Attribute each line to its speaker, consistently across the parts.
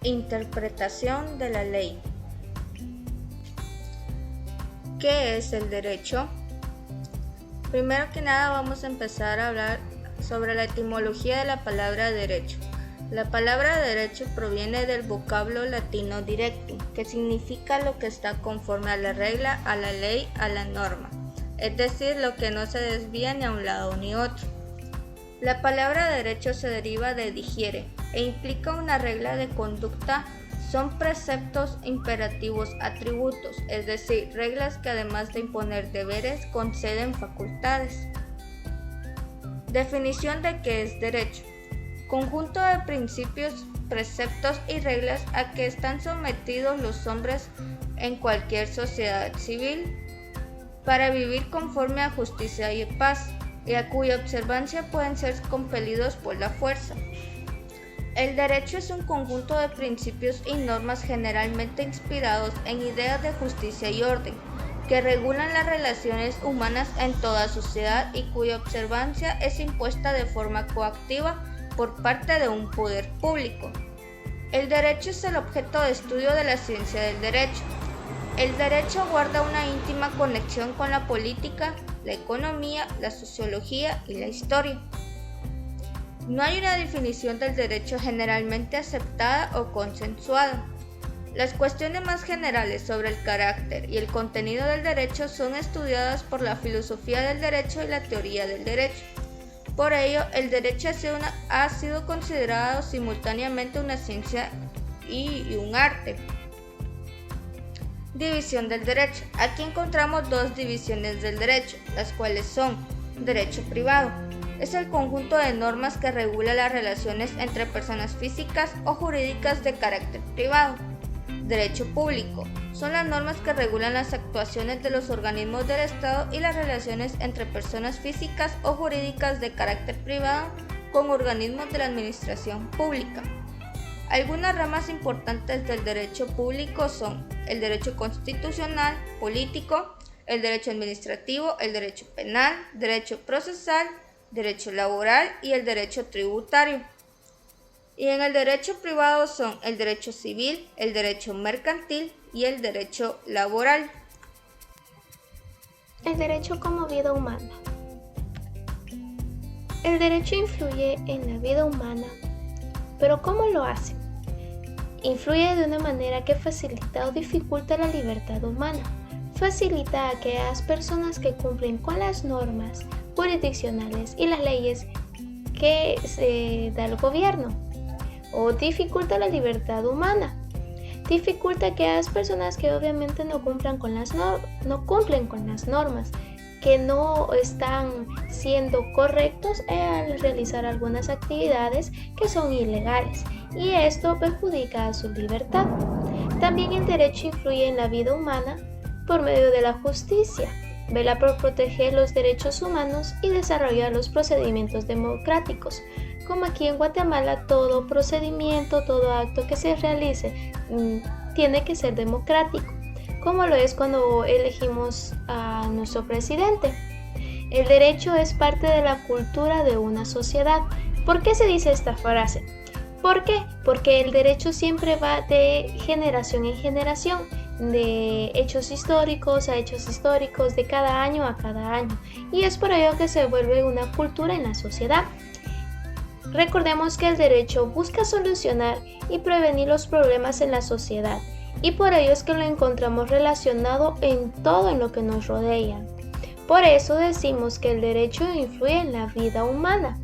Speaker 1: Interpretación de la ley. ¿Qué es el derecho? Primero que nada vamos a empezar a hablar sobre la etimología de la palabra derecho. La palabra derecho proviene del vocablo latino directum, que significa lo que está conforme a la regla, a la ley, a la norma, es decir, lo que no se desvía ni a un lado ni otro. La palabra derecho se deriva de digiere e implica una regla de conducta. Son preceptos, imperativos, atributos, es decir, reglas que además de imponer deberes, conceden facultades. Definición de qué es derecho. Conjunto de principios, preceptos y reglas a que están sometidos los hombres en cualquier sociedad civil para vivir conforme a justicia y paz, y a cuya observancia pueden ser compelidos por la fuerza. El derecho es un conjunto de principios y normas generalmente inspirados en ideas de justicia y orden, que regulan las relaciones humanas en toda sociedad y cuya observancia es impuesta de forma coactiva por parte de un poder público. El derecho es el objeto de estudio de la ciencia del derecho. El derecho guarda una íntima conexión con la política, la economía, la sociología y la historia. No hay una definición del derecho generalmente aceptada o consensuada. Las cuestiones más generales sobre el carácter y el contenido del derecho son estudiadas por la filosofía del derecho y la teoría del derecho. Por ello, el derecho ha sido considerado simultáneamente una ciencia y un arte. División del derecho. Aquí encontramos dos divisiones del derecho, las cuales son derecho privado. Es el conjunto de normas que regula las relaciones entre personas físicas o jurídicas de carácter privado. Derecho público. Son las normas que regulan las actuaciones de los organismos del Estado y las relaciones entre personas físicas o jurídicas de carácter privado con organismos de la administración pública. Algunas ramas importantes del derecho público son el derecho constitucional, político, el derecho administrativo, el derecho penal, derecho procesal, derecho laboral y el derecho tributario. Y en el derecho privado son el derecho civil, el derecho mercantil y el derecho laboral.
Speaker 2: El derecho como vida humana. El derecho influye en la vida humana, pero ¿cómo lo hace? Influye de una manera que facilita o dificulta la libertad humana. Facilita a aquellas personas que cumplen con las normas jurisdiccionales y las leyes que se da el gobierno, o dificulta la libertad humana. Dificulta a aquellas personas que obviamente no cumplen con las normas, que no están siendo correctos al realizar algunas actividades que son ilegales, y esto perjudica a su libertad. También el derecho influye en la vida humana por medio de la justicia. Vela por proteger los derechos humanos y desarrolla los procedimientos democráticos. Como aquí en Guatemala, todo procedimiento, todo acto que se realice tiene que ser democrático, como lo es cuando elegimos a nuestro presidente. El derecho es parte de la cultura de una sociedad. ¿Por qué se dice esta frase? ¿Por qué? Porque el derecho siempre va de generación en generación, de hechos históricos a hechos históricos, de cada año a cada año, y es por ello que se vuelve una cultura en la sociedad. Recordemos que el derecho busca solucionar y prevenir los problemas en la sociedad, y por ello es que lo encontramos relacionado en todo en lo que nos rodea. Por eso decimos que el derecho influye en la vida humana.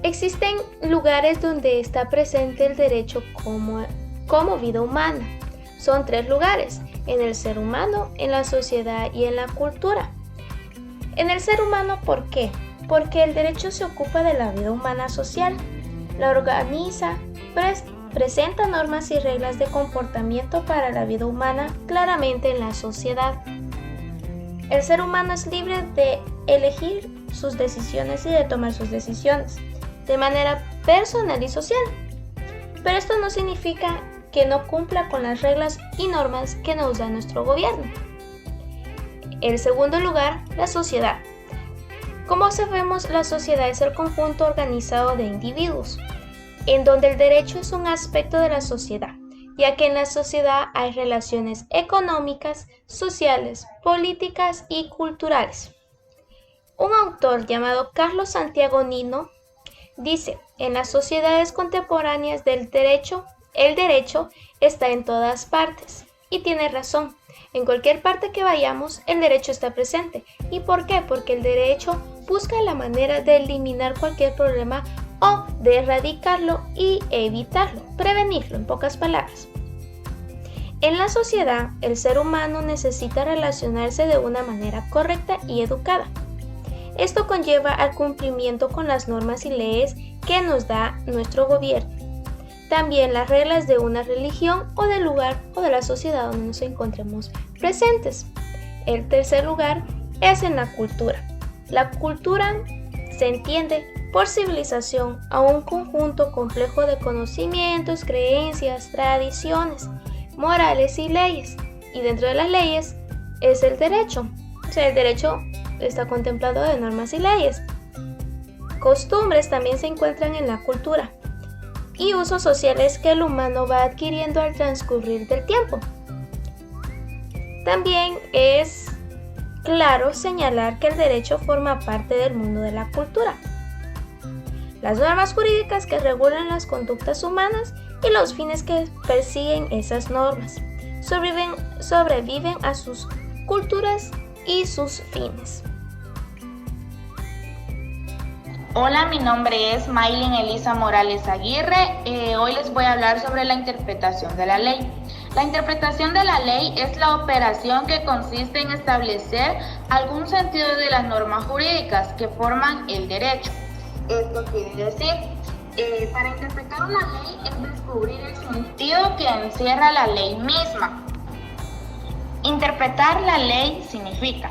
Speaker 2: Existen lugares donde está presente el derecho como vida humana. Son 3 lugares: en el ser humano, en la sociedad y en la cultura. En el ser humano, ¿por qué? Porque el derecho se ocupa de la vida humana social, la organiza, presenta normas y reglas de comportamiento para la vida humana claramente en la sociedad. El ser humano es libre de elegir sus decisiones y de tomar sus decisiones de manera personal y social, pero esto no significa que no cumpla con las reglas y normas que nos da nuestro gobierno. En segundo lugar, la sociedad. Como sabemos, la sociedad es el conjunto organizado de individuos, en donde el derecho es un aspecto de la sociedad, ya que en la sociedad hay relaciones económicas, sociales, políticas y culturales. Un autor llamado Carlos Santiago Nino dice, en las sociedades contemporáneas del derecho, el derecho está en todas partes. Y tiene razón, en cualquier parte que vayamos, el derecho está presente. ¿Y por qué? Porque el derecho busca la manera de eliminar cualquier problema o de erradicarlo y evitarlo, prevenirlo en pocas palabras. En la sociedad, el ser humano necesita relacionarse de una manera correcta y educada. Esto conlleva al cumplimiento con las normas y leyes que nos da nuestro gobierno. También las reglas de una religión o del lugar o de la sociedad donde nos encontremos presentes. El tercer lugar es en la cultura. La cultura se entiende por civilización a un conjunto complejo de conocimientos, creencias, tradiciones, morales y leyes. Y dentro de las leyes es el derecho. O sea, el derecho está contemplado de normas y leyes. Costumbres también se encuentran en la cultura y usos sociales que el humano va adquiriendo al transcurrir del tiempo. También es claro señalar que el derecho forma parte del mundo de la cultura. Las normas jurídicas que regulan las conductas humanas y los fines que persiguen esas normas sobreviven a sus culturas y sus fines.
Speaker 3: Hola, mi nombre es Maylin Elisa Morales Aguirre. Hoy les voy a hablar sobre la interpretación de la ley. La interpretación de la ley es la operación que consiste en establecer algún sentido de las normas jurídicas que forman el derecho. Esto quiere decir, para interpretar una ley es descubrir el sentido que encierra la ley misma. Interpretar la ley significa,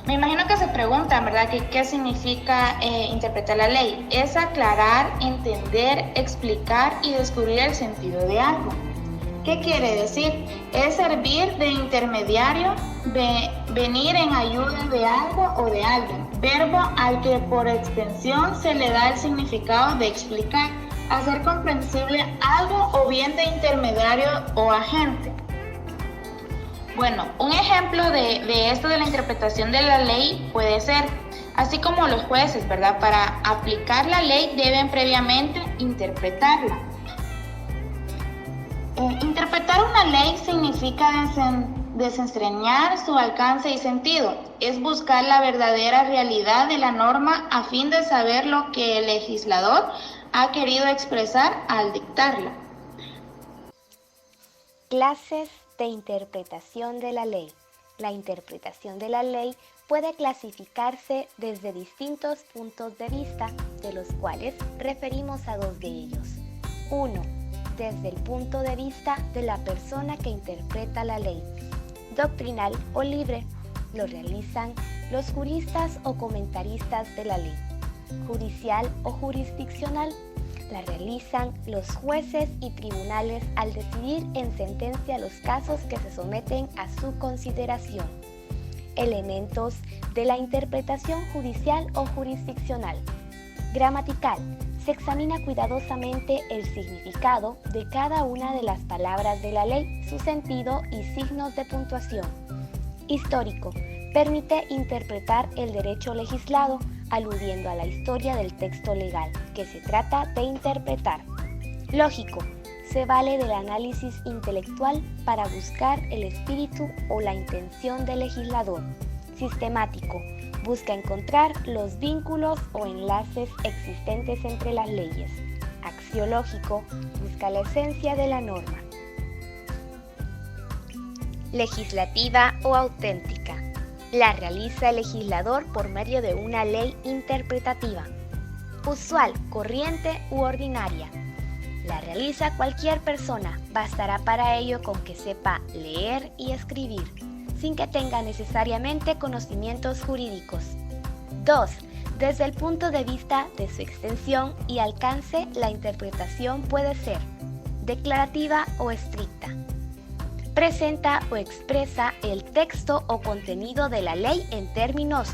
Speaker 3: me imagino que se preguntan, ¿verdad?, ¿qué significa interpretar la ley? Es aclarar, entender, explicar y descubrir el sentido de algo. ¿Qué quiere decir? Es servir de intermediario, venir en ayuda de algo o de alguien. Verbo al que por extensión se le da el significado de explicar, hacer comprensible algo o bien de intermediario o agente. Bueno, un ejemplo de esto de la interpretación de la ley puede ser, así como los jueces, ¿verdad? Para aplicar la ley deben previamente interpretarla. Interpretar una ley significa desentrañar su alcance y sentido. Es buscar la verdadera realidad de la norma a fin de saber lo que el legislador ha querido expresar al dictarla.
Speaker 4: Clases de interpretación de la ley. La interpretación de la ley puede clasificarse desde distintos puntos de vista, de los cuales referimos a dos de ellos. 1. Desde el punto de vista de la persona que interpreta la ley, doctrinal o libre. Lo realizan los juristas o comentaristas de la ley. Judicial o jurisdiccional. La realizan los jueces y tribunales al decidir en sentencia los casos que se someten a su consideración. Elementos de la interpretación judicial o jurisdiccional. Gramatical. Se examina cuidadosamente el significado de cada una de las palabras de la ley, su sentido y signos de puntuación. Histórico. Permite interpretar el derecho legislado, aludiendo a la historia del texto legal, que se trata de interpretar. Lógico. Se vale del análisis intelectual para buscar el espíritu o la intención del legislador. Sistemático. Busca encontrar los vínculos o enlaces existentes entre las leyes. Axiológico. Busca la esencia de la norma. Legislativa o auténtica. La realiza el legislador por medio de una ley interpretativa. Usual, corriente u ordinaria. La realiza cualquier persona, bastará para ello con que sepa leer y escribir, sin que tenga necesariamente conocimientos jurídicos. 2. Desde el punto de vista de su extensión y alcance, la interpretación puede ser declarativa o estricta. presenta o expresa el texto o contenido de la ley en términos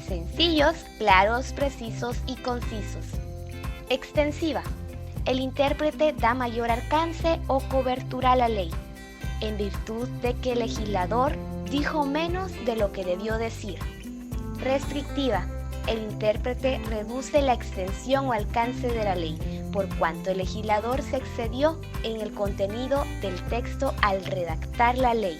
Speaker 4: sencillos, claros, precisos y concisos. Extensiva. El intérprete da mayor alcance o cobertura a la ley, en virtud de que el legislador dijo menos de lo que debió decir. Restrictiva. El intérprete reduce la extensión o alcance de la ley, por cuanto el legislador se excedió en el contenido del texto al redactar la ley.